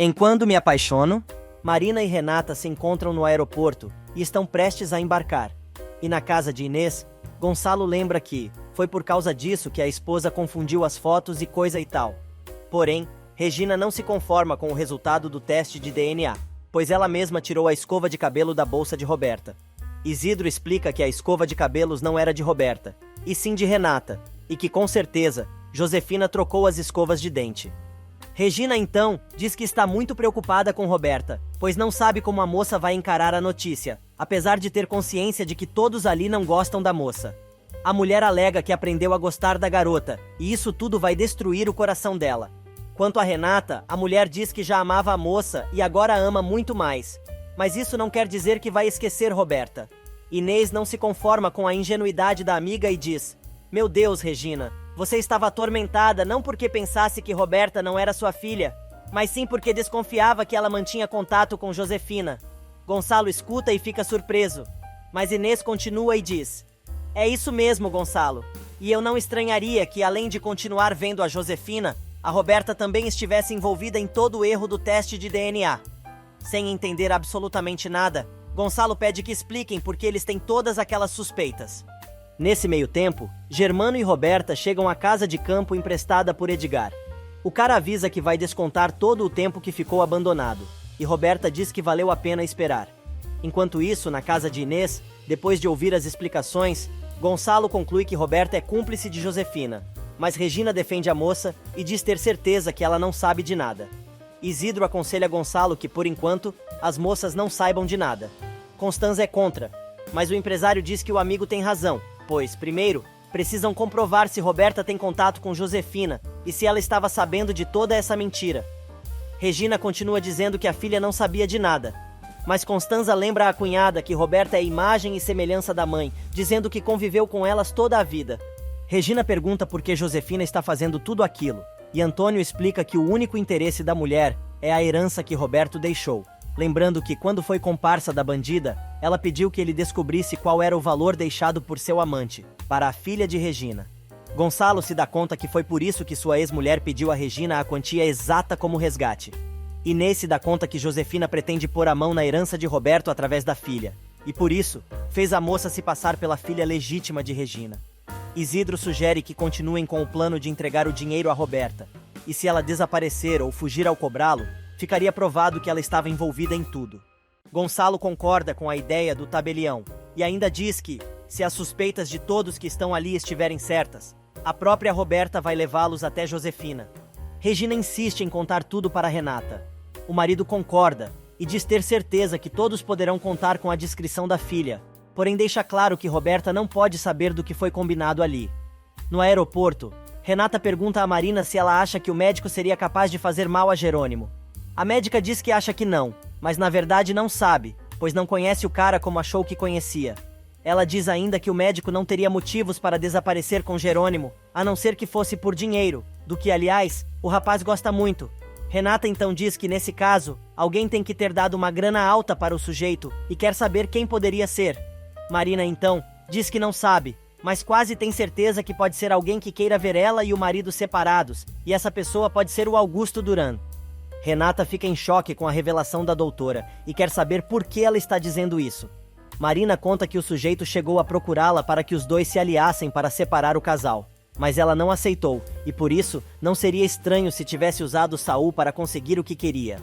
Em Quando Me Apaixono, Marina e Renata se encontram no aeroporto e estão prestes a embarcar. E na casa de Inês, Gonçalo lembra que foi por causa disso que a esposa confundiu as fotos e coisa e tal. Porém, Regina não se conforma com o resultado do teste de DNA, pois ela mesma tirou a escova de cabelo da bolsa de Roberta. Isidro explica que a escova de cabelos não era de Roberta, e sim de Renata, e que com certeza, Josefina trocou as escovas de dente. Regina então diz que está muito preocupada com Roberta, pois não sabe como a moça vai encarar a notícia, apesar de ter consciência de que todos ali não gostam da moça. A mulher alega que aprendeu a gostar da garota, e isso tudo vai destruir o coração dela. Quanto a Renata, a mulher diz que já amava a moça e agora a ama muito mais. Mas isso não quer dizer que vai esquecer Roberta. Inês não se conforma com a ingenuidade da amiga e diz: "Meu Deus, Regina, você estava atormentada não porque pensasse que Roberta não era sua filha, mas sim porque desconfiava que ela mantinha contato com Josefina." Gonçalo escuta e fica surpreso. Mas Inês continua e diz: "É isso mesmo, Gonçalo. E eu não estranharia que, além de continuar vendo a Josefina, a Roberta também estivesse envolvida em todo o erro do teste de DNA." Sem entender absolutamente nada, Gonçalo pede que expliquem porque eles têm todas aquelas suspeitas. Nesse meio tempo, Germano e Roberta chegam à casa de campo emprestada por Edgar. O cara avisa que vai descontar todo o tempo que ficou abandonado, e Roberta diz que valeu a pena esperar. Enquanto isso, na casa de Inês, depois de ouvir as explicações, Gonçalo conclui que Roberta é cúmplice de Josefina, mas Regina defende a moça e diz ter certeza que ela não sabe de nada. Isidro aconselha Gonçalo que, por enquanto, as moças não saibam de nada. Constanza é contra, mas o empresário diz que o amigo tem razão, pois, primeiro, precisam comprovar se Roberta tem contato com Josefina e se ela estava sabendo de toda essa mentira. Regina continua dizendo que a filha não sabia de nada, mas Constanza lembra à cunhada que Roberta é imagem e semelhança da mãe, dizendo que conviveu com elas toda a vida. Regina pergunta por que Josefina está fazendo tudo aquilo, e Antônio explica que o único interesse da mulher é a herança que Roberto deixou, lembrando que quando foi comparsa da bandida, ela pediu que ele descobrisse qual era o valor deixado por seu amante, para a filha de Regina. Gonçalo se dá conta que foi por isso que sua ex-mulher pediu a Regina a quantia exata como resgate. Inês se dá conta que Josefina pretende pôr a mão na herança de Roberto através da filha, e por isso, fez a moça se passar pela filha legítima de Regina. Isidro sugere que continuem com o plano de entregar o dinheiro a Roberta, e se ela desaparecer ou fugir ao cobrá-lo, ficaria provado que ela estava envolvida em tudo. Gonçalo concorda com a ideia do tabelião, e ainda diz que, se as suspeitas de todos que estão ali estiverem certas, a própria Roberta vai levá-los até Josefina. Regina insiste em contar tudo para Renata. O marido concorda, e diz ter certeza que todos poderão contar com a descrição da filha, porém deixa claro que Roberta não pode saber do que foi combinado ali. No aeroporto, Renata pergunta a Marina se ela acha que o médico seria capaz de fazer mal a Jerônimo. A médica diz que acha que não, mas na verdade não sabe, pois não conhece o cara como achou que conhecia. Ela diz ainda que o médico não teria motivos para desaparecer com Jerônimo, a não ser que fosse por dinheiro, do que, aliás, o rapaz gosta muito. Renata então diz que nesse caso, alguém tem que ter dado uma grana alta para o sujeito e quer saber quem poderia ser. Marina então diz que não sabe, mas quase tem certeza que pode ser alguém que queira ver ela e o marido separados, e essa pessoa pode ser o Augusto Duran. Renata fica em choque com a revelação da doutora e quer saber por que ela está dizendo isso. Marina conta que o sujeito chegou a procurá-la para que os dois se aliassem para separar o casal, mas ela não aceitou, e por isso não seria estranho se tivesse usado Saul para conseguir o que queria.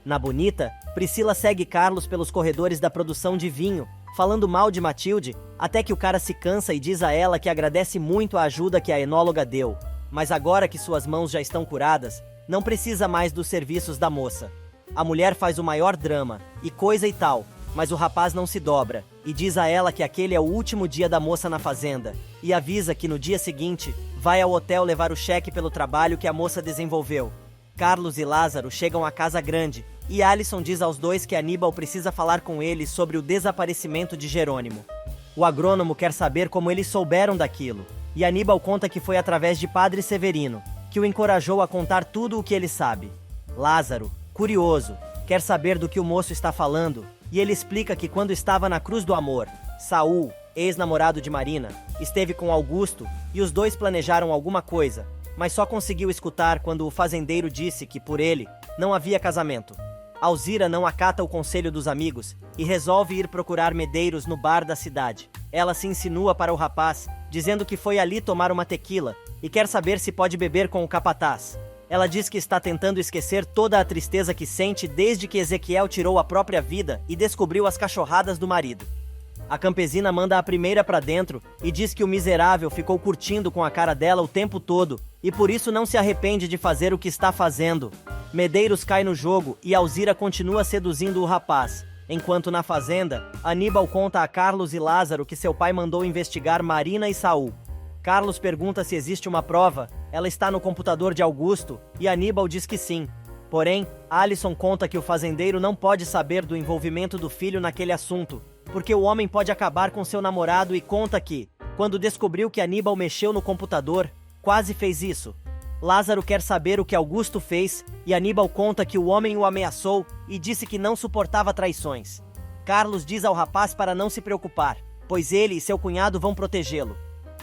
Na Bonita, Priscila segue Carlos pelos corredores da produção de vinho, falando mal de Matilde, até que o cara se cansa e diz a ela que agradece muito a ajuda que a enóloga deu, mas agora que suas mãos já estão curadas, não precisa mais dos serviços da moça. A mulher faz o maior drama, e coisa e tal, mas o rapaz não se dobra, e diz a ela que aquele é o último dia da moça na fazenda, e avisa que no dia seguinte, vai ao hotel levar o cheque pelo trabalho que a moça desenvolveu. Carlos e Lázaro chegam à casa grande, e Alison diz aos dois que Aníbal precisa falar com eles sobre o desaparecimento de Jerônimo. O agrônomo quer saber como eles souberam daquilo, e Aníbal conta que foi através de Padre Severino, que o encorajou a contar tudo o que ele sabe. Lázaro, curioso, quer saber do que o moço está falando, e ele explica que quando estava na Cruz do Amor, Saul, ex-namorado de Marina, esteve com Augusto e os dois planejaram alguma coisa, mas só conseguiu escutar quando o fazendeiro disse que, por ele, não havia casamento. Alzira não acata o conselho dos amigos e resolve ir procurar Medeiros no bar da cidade. Ela se insinua para o rapaz, dizendo que foi ali tomar uma tequila e quer saber se pode beber com o capataz. Ela diz que está tentando esquecer toda a tristeza que sente desde que Ezequiel tirou a própria vida e descobriu as cachorradas do marido. A campesina manda a primeira para dentro e diz que o miserável ficou curtindo com a cara dela o tempo todo e por isso não se arrepende de fazer o que está fazendo. Medeiros cai no jogo e Alzira continua seduzindo o rapaz, enquanto na fazenda, Aníbal conta a Carlos e Lázaro que seu pai mandou investigar Marina e Saul. Carlos pergunta se existe uma prova, ela está no computador de Augusto e Aníbal diz que sim. Porém, Alisson conta que o fazendeiro não pode saber do envolvimento do filho naquele assunto, porque o homem pode acabar com seu namorado e conta que, quando descobriu que Aníbal mexeu no computador, quase fez isso. Lázaro quer saber o que Augusto fez e Aníbal conta que o homem o ameaçou e disse que não suportava traições. Carlos diz ao rapaz para não se preocupar, pois ele e seu cunhado vão protegê-lo.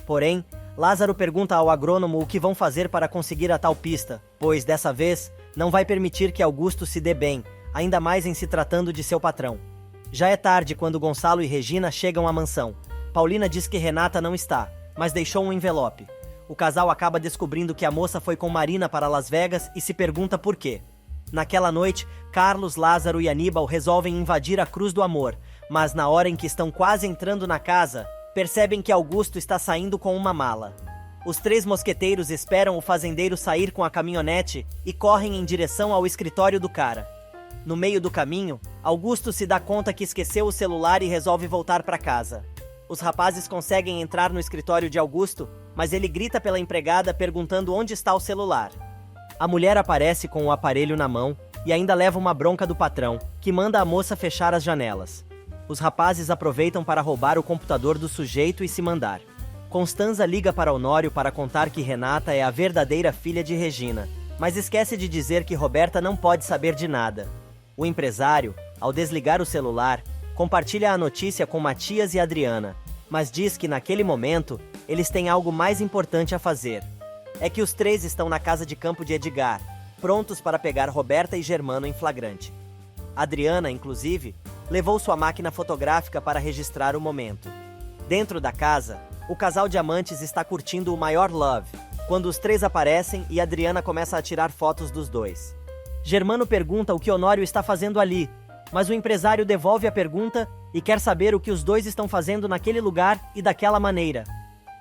Porém, Lázaro pergunta ao agrônomo o que vão fazer para conseguir a tal pista, pois, dessa vez, não vai permitir que Augusto se dê bem, ainda mais em se tratando de seu patrão. Já é tarde quando Gonçalo e Regina chegam à mansão. Paulina diz que Renata não está, mas deixou um envelope. O casal acaba descobrindo que a moça foi com Marina para Las Vegas e se pergunta por quê. Naquela noite, Carlos, Lázaro e Aníbal resolvem invadir a Cruz do Amor, mas na hora em que estão quase entrando na casa, percebem que Augusto está saindo com uma mala. Os três mosqueteiros esperam o fazendeiro sair com a caminhonete e correm em direção ao escritório do cara. No meio do caminho, Augusto se dá conta que esqueceu o celular e resolve voltar para casa. Os rapazes conseguem entrar no escritório de Augusto, mas ele grita pela empregada perguntando onde está o celular. A mulher aparece com o aparelho na mão e ainda leva uma bronca do patrão, que manda a moça fechar as janelas. Os rapazes aproveitam para roubar o computador do sujeito e se mandar. Constanza liga para Honório para contar que Renata é a verdadeira filha de Regina, mas esquece de dizer que Roberta não pode saber de nada. O empresário, ao desligar o celular, compartilha a notícia com Matias e Adriana, mas diz que naquele momento eles têm algo mais importante a fazer. É que os três estão na casa de campo de Edgar, prontos para pegar Roberta e Germano em flagrante. Adriana, inclusive, levou sua máquina fotográfica para registrar o momento. Dentro da casa, o casal de amantes está curtindo o maior love, quando os três aparecem e Adriana começa a tirar fotos dos dois. Germano pergunta o que Honório está fazendo ali, mas o empresário devolve a pergunta e quer saber o que os dois estão fazendo naquele lugar e daquela maneira.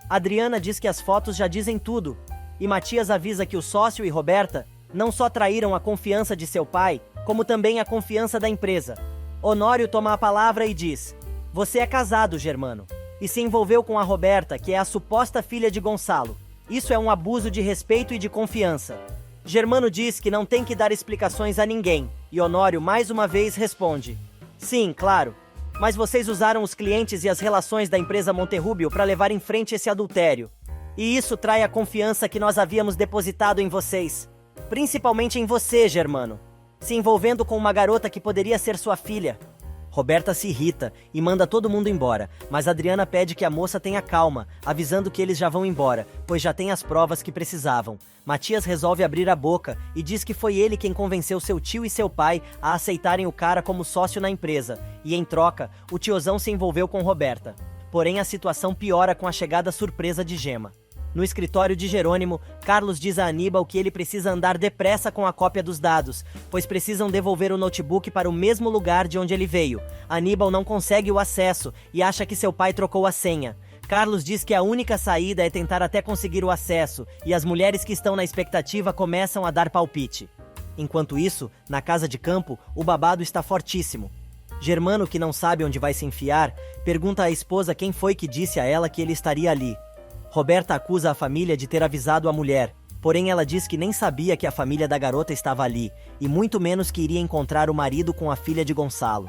Adriana diz que as fotos já dizem tudo, e Matias avisa que o sócio e Roberta não só traíram a confiança de seu pai, como também a confiança da empresa. Honório toma a palavra e diz: "Você é casado, Germano, e se envolveu com a Roberta, que é a suposta filha de Gonçalo. Isso é um abuso de respeito e de confiança." Germano diz que não tem que dar explicações a ninguém, e Honório mais uma vez responde: "Sim, claro, mas vocês usaram os clientes e as relações da empresa Monterrubio para levar em frente esse adultério. E isso trai a confiança que nós havíamos depositado em vocês. Principalmente em você, Germano, se envolvendo com uma garota que poderia ser sua filha." Roberta se irrita e manda todo mundo embora, mas Adriana pede que a moça tenha calma, avisando que eles já vão embora, pois já tem as provas que precisavam. Matias resolve abrir a boca e diz que foi ele quem convenceu seu tio e seu pai a aceitarem o cara como sócio na empresa, e em troca, o tiozão se envolveu com Roberta. Porém, a situação piora com a chegada surpresa de Gema. No escritório de Jerônimo, Carlos diz a Aníbal que ele precisa andar depressa com a cópia dos dados, pois precisam devolver o notebook para o mesmo lugar de onde ele veio. Aníbal não consegue o acesso e acha que seu pai trocou a senha. Carlos diz que a única saída é tentar até conseguir o acesso, e as mulheres que estão na expectativa começam a dar palpite. Enquanto isso, na casa de campo, o babado está fortíssimo. Germano, que não sabe onde vai se enfiar, pergunta à esposa quem foi que disse a ela que ele estaria ali. Roberta acusa a família de ter avisado a mulher, porém ela diz que nem sabia que a família da garota estava ali, e muito menos que iria encontrar o marido com a filha de Gonçalo.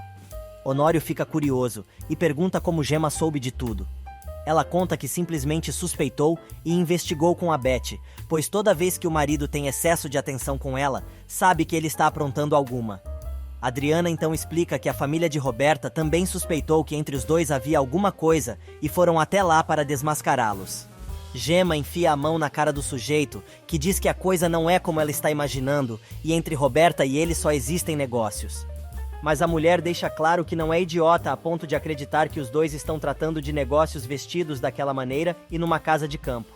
Honório fica curioso e pergunta como Gema soube de tudo. Ela conta que simplesmente suspeitou e investigou com a Beth, pois toda vez que o marido tem excesso de atenção com ela, sabe que ele está aprontando alguma. Adriana então explica que a família de Roberta também suspeitou que entre os dois havia alguma coisa e foram até lá para desmascará-los. Gema enfia a mão na cara do sujeito, que diz que a coisa não é como ela está imaginando, e entre Roberta e ele só existem negócios. Mas a mulher deixa claro que não é idiota a ponto de acreditar que os dois estão tratando de negócios vestidos daquela maneira e numa casa de campo.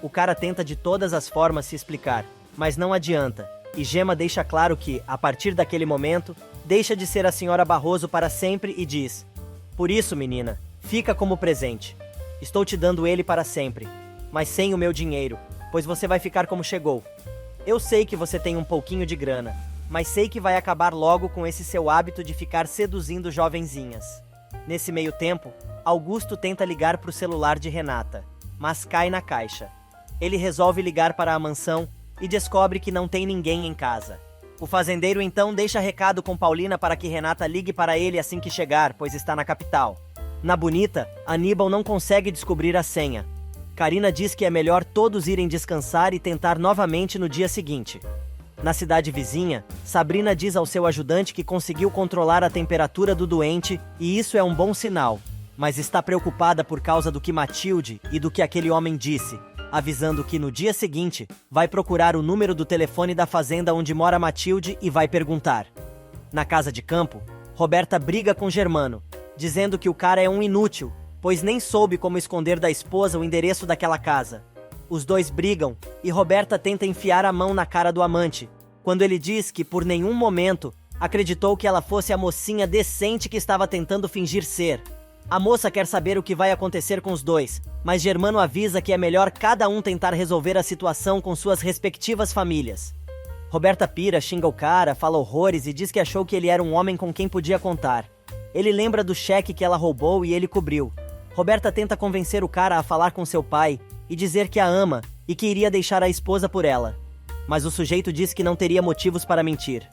O cara tenta de todas as formas se explicar, mas não adianta, e Gema deixa claro que, a partir daquele momento, deixa de ser a senhora Barroso para sempre e diz: "Por isso, menina, fica como presente. Estou te dando ele para sempre, mas sem o meu dinheiro, pois você vai ficar como chegou. Eu sei que você tem um pouquinho de grana, mas sei que vai acabar logo com esse seu hábito de ficar seduzindo jovenzinhas." Nesse meio tempo, Augusto tenta ligar para o celular de Renata, mas cai na caixa. Ele resolve ligar para a mansão e descobre que não tem ninguém em casa. O fazendeiro então deixa recado com Paulina para que Renata ligue para ele assim que chegar, pois está na capital. Na Bonita, Aníbal não consegue descobrir a senha. Karina diz que é melhor todos irem descansar e tentar novamente no dia seguinte. Na cidade vizinha, Sabrina diz ao seu ajudante que conseguiu controlar a temperatura do doente e isso é um bom sinal, mas está preocupada por causa do que Matilde e do que aquele homem disse, avisando que no dia seguinte vai procurar o número do telefone da fazenda onde mora Matilde e vai perguntar. Na casa de campo, Roberta briga com Germano, dizendo que o cara é um inútil, pois nem soube como esconder da esposa o endereço daquela casa. Os dois brigam e Roberta tenta enfiar a mão na cara do amante, quando ele diz que por nenhum momento acreditou que ela fosse a mocinha decente que estava tentando fingir ser. A moça quer saber o que vai acontecer com os dois, mas Germano avisa que é melhor cada um tentar resolver a situação com suas respectivas famílias. Roberta pira, xinga o cara, fala horrores e diz que achou que ele era um homem com quem podia contar. Ele lembra do cheque que ela roubou e ele cobriu. Roberta tenta convencer o cara a falar com seu pai e dizer que a ama e que iria deixar a esposa por ela. Mas o sujeito diz que não teria motivos para mentir.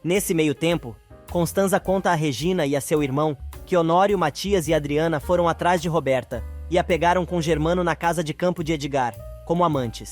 Nesse meio tempo, Constanza conta a Regina e a seu irmão que Honório, Matias e Adriana foram atrás de Roberta e a pegaram com Germano na casa de campo de Edgar, como amantes.